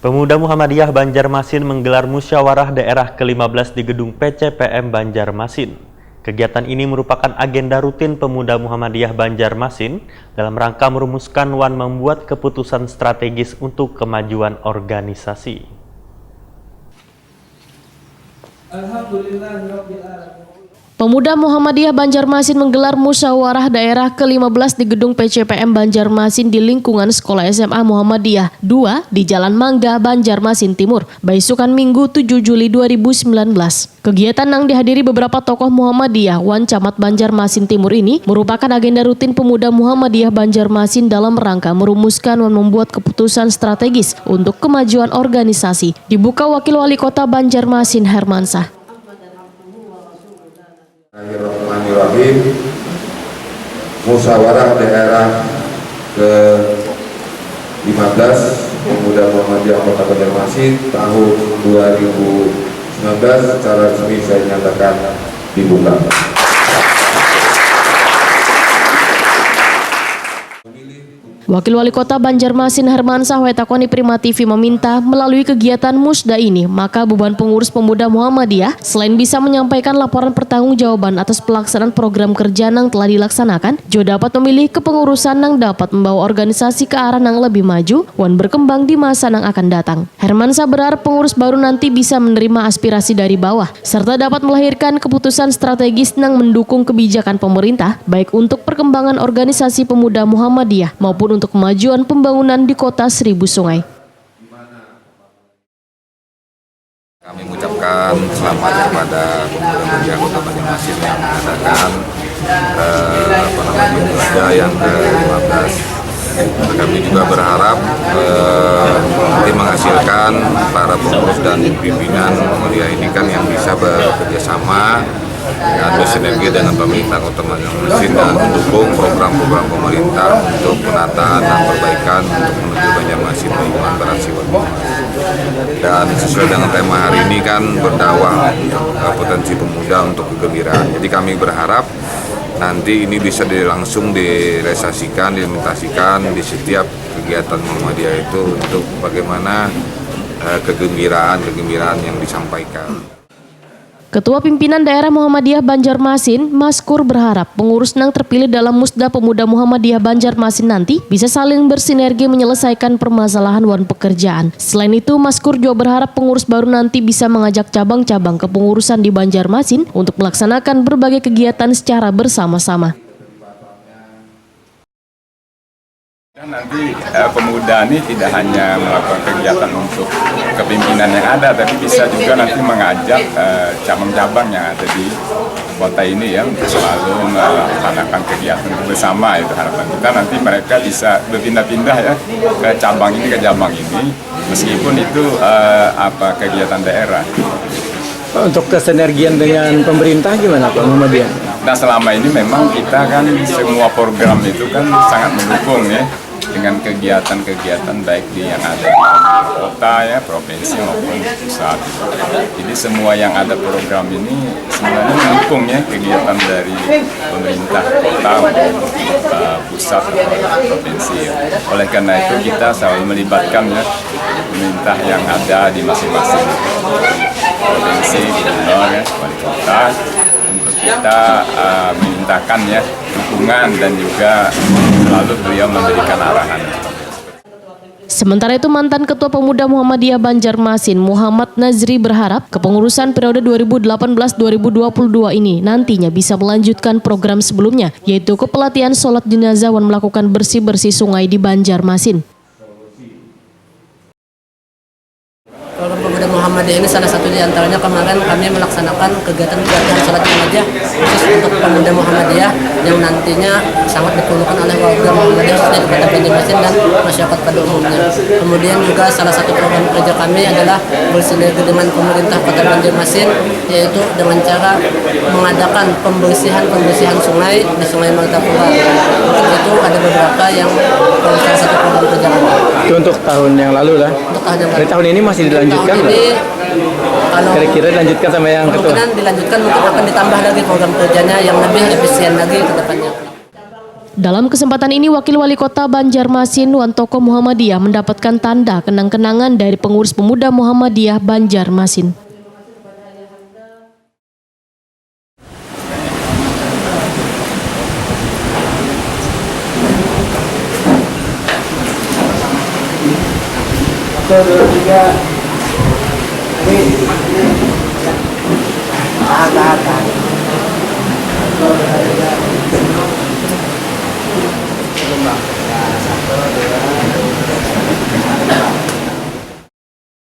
Pemuda Muhammadiyah Banjarmasin menggelar musyawarah daerah ke-15 di gedung PCPM Banjarmasin. Kegiatan ini merupakan agenda rutin Pemuda Muhammadiyah Banjarmasin dalam rangka merumuskan dan membuat keputusan strategis untuk kemajuan organisasi. Pemuda Muhammadiyah Banjarmasin menggelar musyawarah daerah ke-15 di gedung PCPM Banjarmasin di lingkungan Sekolah SMA Muhammadiyah 2 di Jalan Mangga, Banjarmasin Timur, Baisukan Minggu 7 Juli 2019. Kegiatan yang dihadiri beberapa tokoh Muhammadiyah Wan Camat Banjarmasin Timur ini merupakan agenda rutin Pemuda Muhammadiyah Banjarmasin dalam rangka merumuskan dan membuat keputusan strategis untuk kemajuan organisasi. Dibuka Wakil Wali Kota Banjarmasin Hermansah. Bismillahirrahmanirrahim. Musyawarah daerah ke-15 Pemuda Muhammadiyah Kota Banjarmasin tahun 2019 secara resmi saya nyatakan dibuka. Wakil Wali Kota Banjarmasin Hermansah Wetakoni Prima TV meminta melalui kegiatan musda ini, maka beban pengurus Pemuda Muhammadiyah selain bisa menyampaikan laporan pertanggungjawaban atas pelaksanaan program kerja yang telah dilaksanakan, juga dapat memilih kepengurusan yang dapat membawa organisasi ke arah yang lebih maju dan berkembang di masa yang akan datang. Hermansah berharap pengurus baru nanti bisa menerima aspirasi dari bawah, serta dapat melahirkan keputusan strategis yang mendukung kebijakan pemerintah, baik untuk perkembangan organisasi Pemuda Muhammadiyah maupun untuk kemajuan pembangunan di Kota Seribu Sungai. Kami mengucapkan selamat kepada Pemuda Muhammadiyah Kota Banjarmasin yang mengadakan musda yang ke-15. Kami juga berharap nanti menghasilkan para pengurus dan pimpinan Muhammadiyah ini kan yang bisa bekerja sama dan bersinergi dengan pemerintah Kota Banjarmasin dan mendukung program-program pemerintah untuk penataan dan perbaikan untuk menuju Banjarmasin lingkungan berhasil. Dan sesuai dengan tema hari ini kan berdakwah potensi pemuda untuk kegembiraan. Jadi kami berharap nanti ini bisa langsung direalisasikan, diimplementasikan di setiap kegiatan Muhammadiyah itu untuk bagaimana kegembiraan yang disampaikan. Ketua Pimpinan Daerah Muhammadiyah Banjarmasin, Maskur berharap pengurus yang terpilih dalam Musda Pemuda Muhammadiyah Banjarmasin nanti bisa saling bersinergi menyelesaikan permasalahan dan pekerjaan. Selain itu, Maskur juga berharap pengurus baru nanti bisa mengajak cabang-cabang kepengurusan di Banjarmasin untuk melaksanakan berbagai kegiatan secara bersama-sama. Nanti pemuda ini tidak hanya melakukan kegiatan untuk kepimpinan yang ada, tapi bisa juga nanti mengajak cabang-cabang yang ada di kota ini ya untuk selalu melaksanakan kegiatan bersama. Itu harapan kita, nanti mereka bisa berpindah-pindah ya ke cabang ini, meskipun itu kegiatan daerah. Untuk kesenergian dengan pemerintah gimana Pak Muhammadiyah? Nah, selama ini memang kita kan semua program itu kan sangat mendukung ya dengan kegiatan-kegiatan baik di yang ada di kota ya, provinsi maupun pusat. Jadi semua yang ada program ini sebenarnya mendukung ya kegiatan dari pemerintah kota maupun pusat atau provinsi. Oleh karena itu kita selalu melibatkan ya pemerintah yang ada di masing-masing provinsi, gubernur ya, wali kota, untuk kita memintakan ya dukungan dan juga selalu beliau memberikan arahan. Sementara itu, mantan Ketua Pemuda Muhammadiyah Banjarmasin, Muhammad Nazri berharap kepengurusan periode 2018-2022 ini nantinya bisa melanjutkan program sebelumnya, yaitu kepelatihan sholat jenazah dan melakukan bersih-bersih sungai di Banjarmasin. Program Pemuda Muhammadiyah ini salah satu di antaranya kemarin kami melaksanakan kegiatan sholat jenazah khusus untuk Pemuda Muhammadiyah yang nantinya sangat diperlukan oleh warga Muhammadiyah khususnya di Kota Banjarmasin dan masyarakat pada umumnya. Kemudian juga salah satu program kerja kami adalah bersinergi dengan pemerintah Kota Banjarmasin, yaitu dengan cara mengadakan pembersihan sungai di Sungai Martapura. Untuk itu ada beberapa yang salah satu program kerja kami. Itu untuk tahun yang lalu lah. Untuk tahun yang lalu. Dari tahun ini masih dilanjutkan. Tahun ini kalau kira-kira dilanjutkan sama yang ketua. Kemungkinan dilanjutkan, mungkin akan ditambah lagi program kerjanya yang lebih efisien lagi ke depannya. Dalam kesempatan ini, Wakil Wali Kota Banjarmasin Wantoko Muhammadiyah mendapatkan tanda kenang-kenangan dari pengurus pemuda Muhammadiyah Banjarmasin. Tahan.